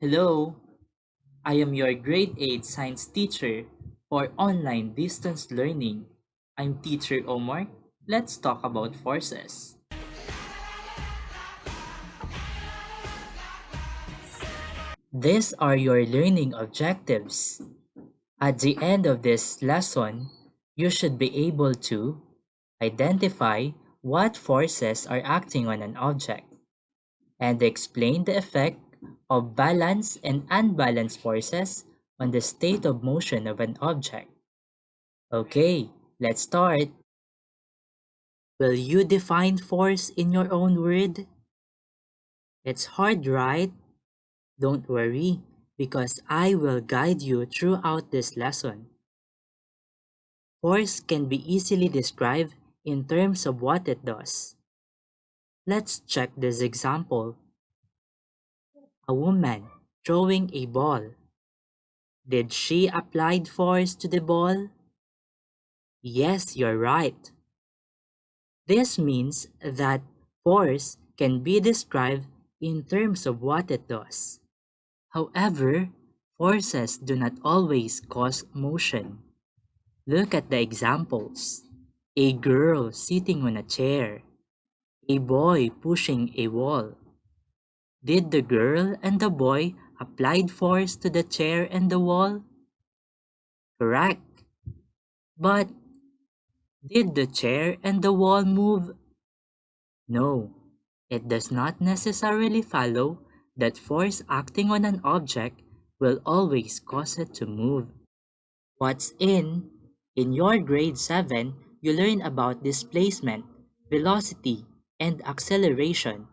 Hello, I am your grade 8 science teacher for online distance learning. I'm teacher Omar. Let's talk about forces. These are your learning objectives. At the end of this lesson, you should be able to identify what forces are acting on an object and explain the effect of balanced and unbalanced forces on the state of motion of an object. Okay, let's start. Will you define force in your own word? It's hard, right? Don't worry, because I will guide you throughout this lesson. Force can be easily described in terms of what it does. Let's check this example. A woman throwing a ball. Did she apply force to the ball? Yes, you're right. This means that force can be described in terms of what it does. However, forces do not always cause motion. Look at the examples. A girl sitting on a chair. A boy pushing a wall. Did the girl and the boy applied force to the chair and the wall? Correct. But did the chair and the wall move? No. It does not necessarily follow that force acting on an object will always cause it to move. What's in your grade 7, you learn about displacement, velocity, and acceleration.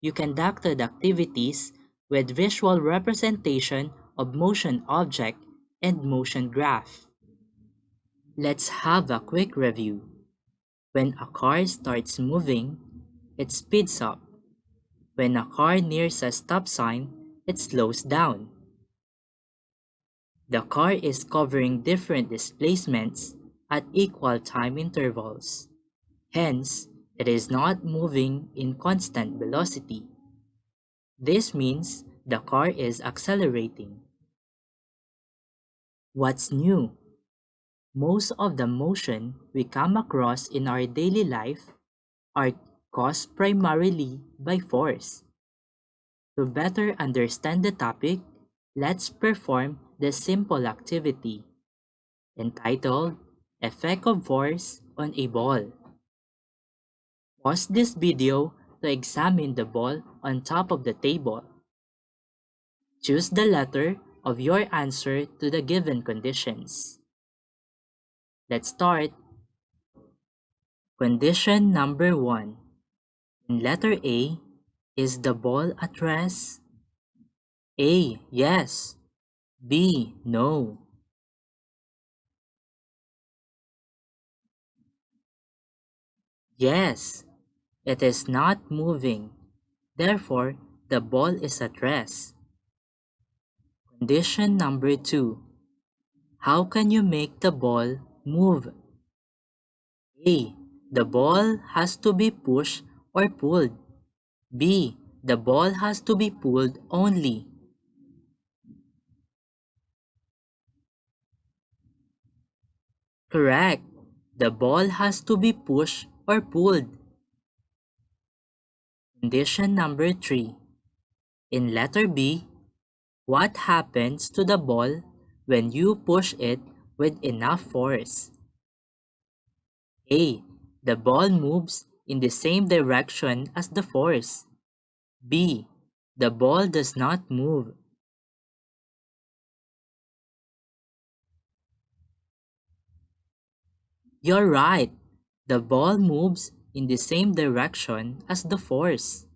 You conducted activities with visual representation of motion object and motion graph. Let's have a quick review. When a car starts moving, it speeds up. When a car nears a stop sign, it slows down. The car is covering different displacements at equal time intervals. Hence, it is not moving in constant velocity. This means the car is accelerating. What's new? Most of the motion we come across in our daily life are caused primarily by force. To better understand the topic, let's perform the simple activity entitled Effect of Force on a Ball. Pause this video to examine the ball on top of the table. Choose the letter of your answer to the given conditions. Let's start. Condition number 1. In letter A, is the ball at rest? A. Yes. B. No. Yes. It is not moving. Therefore, the ball is at rest. Condition number 2. How can you make the ball move? A. The ball has to be pushed or pulled. B. The ball has to be pulled only. Correct. The ball has to be pushed or pulled. Condition number 3. In letter B, what happens to the ball when you push it with enough force? A. The ball moves in the same direction as the force. B. The ball does not move. You're right. The ball moves in the same direction as the force.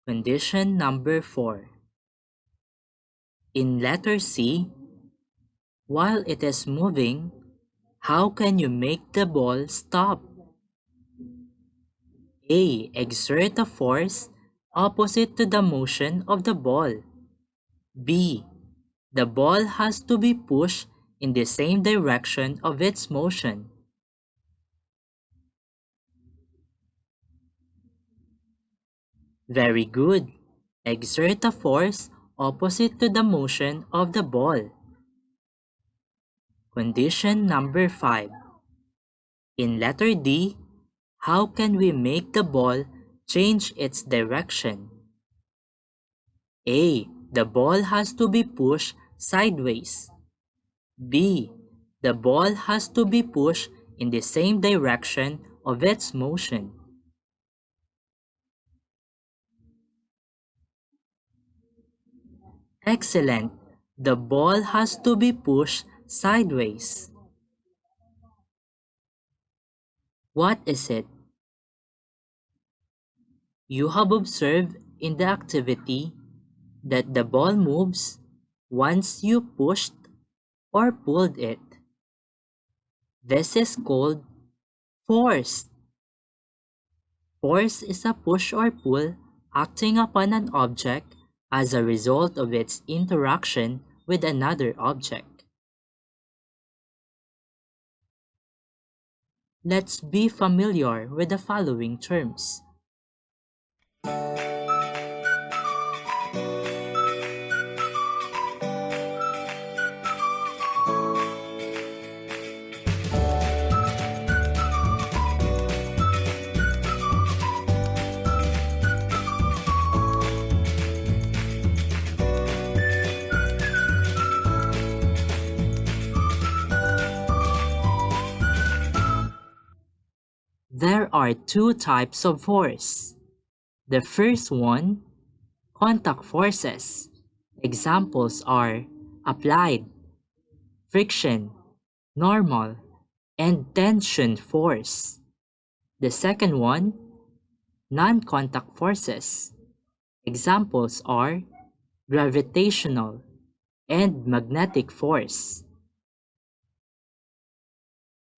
Condition number 4. In letter C, while it is moving, how can you make the ball stop? A. Exert a force opposite to the motion of the ball. B. The ball has to be pushed in the same direction of its motion. Very good. Exert a force opposite to the motion of the ball. Condition number 5. In letter D, how can we make the ball change its direction? A. The ball has to be pushed sideways. B. The ball has to be pushed in the same direction of its motion. Excellent. The ball has to be pushed sideways. What is it? You have observed in the activity that the ball moves once you pushed or pulled it. This is called force. Force is a push or pull acting upon an object as a result of its interaction with another object. Let's be familiar with the following terms. There are two types of force. The first one, contact forces. Examples are applied, friction, normal, and tension force. The second one, non-contact forces. Examples are gravitational and magnetic force.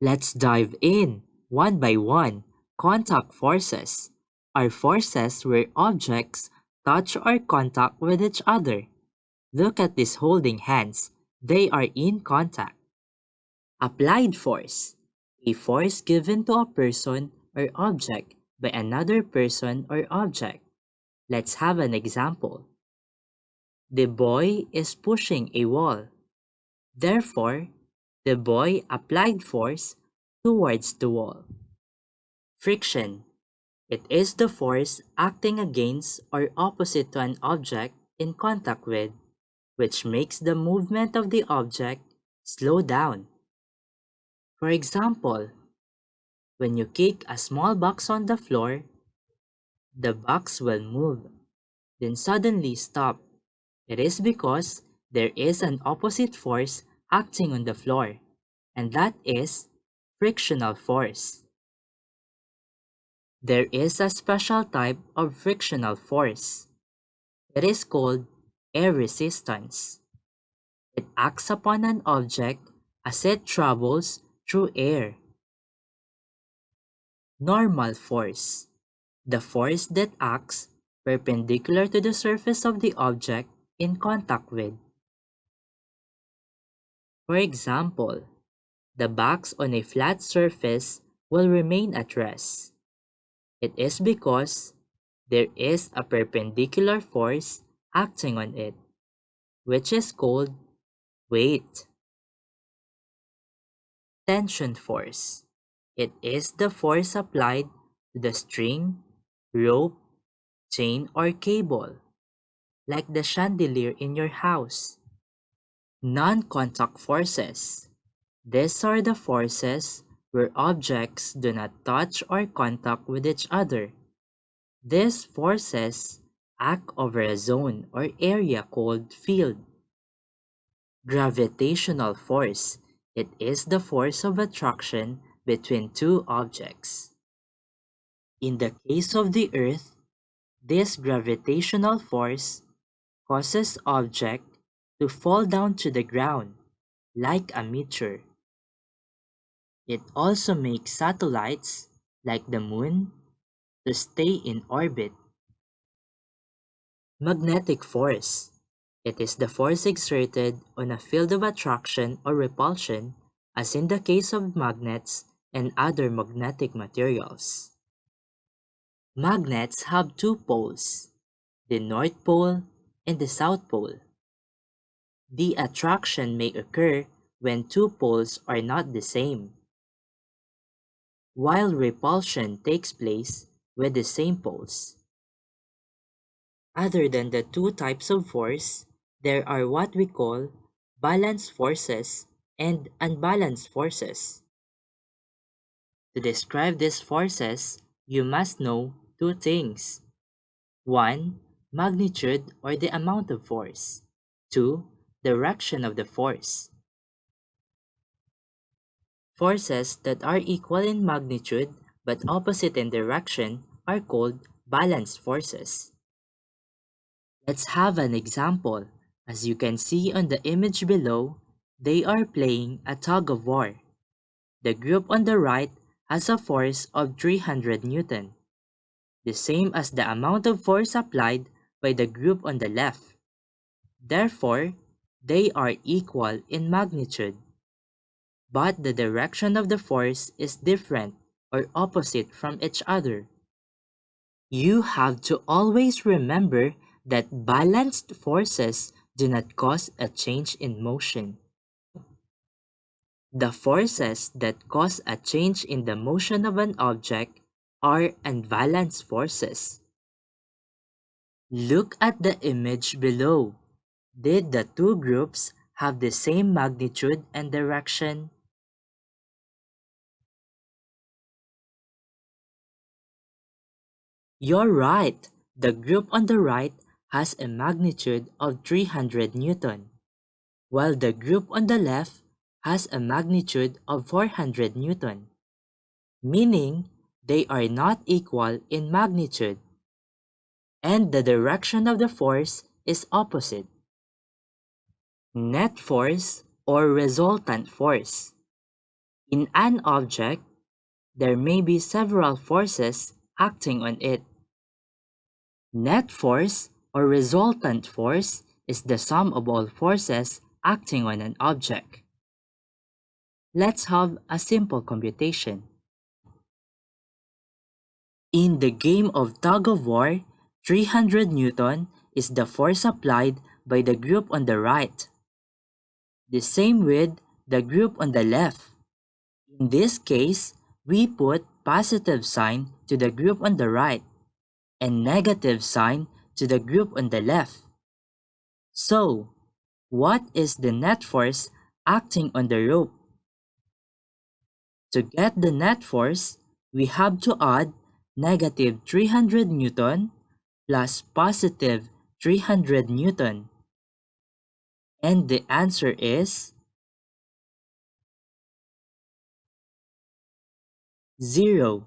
Let's dive in one by one. Contact forces are forces where objects touch or contact with each other. Look at these holding hands. They are in contact. Applied force, a force given to a person or object by another person or object. Let's have an example. The boy is pushing a wall. Therefore, the boy applied force towards the wall. Friction. It is the force acting against or opposite to an object in contact with, which makes the movement of the object slow down. For example, when you kick a small box on the floor, the box will move, then suddenly stop. It is because there is an opposite force acting on the floor, and that is frictional force. There is a special type of frictional force. It is called air resistance. It acts upon an object as it travels through air. Normal force. The force that acts perpendicular to the surface of the object in contact with. For example, the box on a flat surface will remain at rest. It is because there is a perpendicular force acting on it, which is called weight. Tension force. It is the force applied to the string, rope, chain, or cable, like the chandelier in your house. Non-contact forces. These are the forces where objects do not touch or contact with each other. These forces act over a zone or area called field. Gravitational force. It is the force of attraction between two objects. In the case of the Earth, this gravitational force causes object to fall down to the ground like a meteor. It also makes satellites like the moon to stay in orbit. Magnetic force. It is the force exerted on a field of attraction or repulsion, as in the case of magnets and other magnetic materials. Magnets have two poles. the North Pole, and the South Pole. The attraction may occur when two poles are not the same, while repulsion takes place with the same poles. Other than the two types of force, there are what we call balanced forces and unbalanced forces. To describe these forces, you must know two things. 1. Magnitude or the amount of force. 2. Direction of the force. Forces that are equal in magnitude but opposite in direction are called balanced forces. Let's have an example. As you can see on the image below, they are playing a tug of war. The group on the right has a force of 300 Newton, the same as the amount of force applied by the group on the left. Therefore, they are equal in magnitude. But the direction of the force is different or opposite from each other. You have to always remember that balanced forces do not cause a change in motion. The forces that cause a change in the motion of an object are unbalanced forces. Look at the image below. Did the two groups have the same magnitude and direction? You're right. The group on the right has a magnitude of 300 Newton, while the group on the left has a magnitude of 400 Newton, meaning they are not equal in magnitude, and the direction of the force is opposite. Net force or resultant force. In an object, there may be several forces acting on it. Net force or resultant force is the sum of all forces acting on an object. Let's have a simple computation. In the game of tug of war, 300 Newton is the force applied by the group on the right. The same with the group on the left. In this case, we put positive sign to the group on the right and negative sign to the group on the left. So, what is the net force acting on the rope? To get the net force, we have to add negative 300 Newton plus positive 300 Newton. And the answer is 0.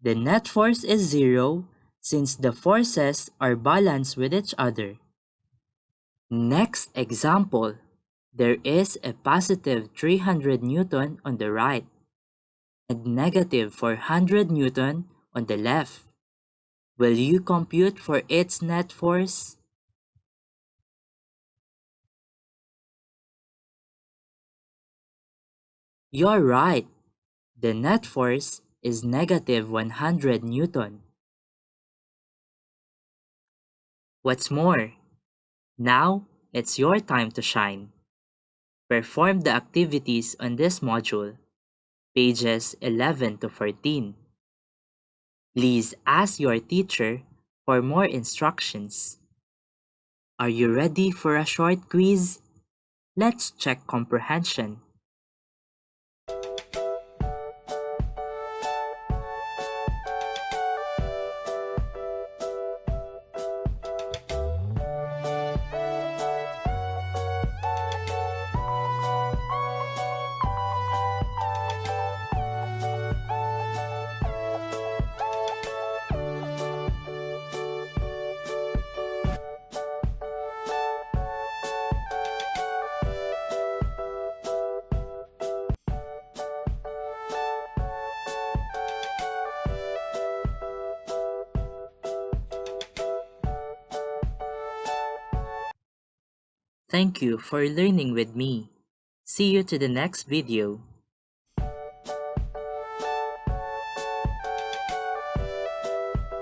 The net force is 0 since the forces are balanced with each other. Next example, there is a positive 300 Newton on the right and negative 400 Newton on the left. Will you compute for its net force? You're right. The net force is negative 100 Newton. What's more, now it's your time to shine. Perform the activities on this module, pages 11 to 14. Please ask your teacher for more instructions. Are you ready for a short quiz? Let's check comprehension. Thank you for learning with me. See you to the next video.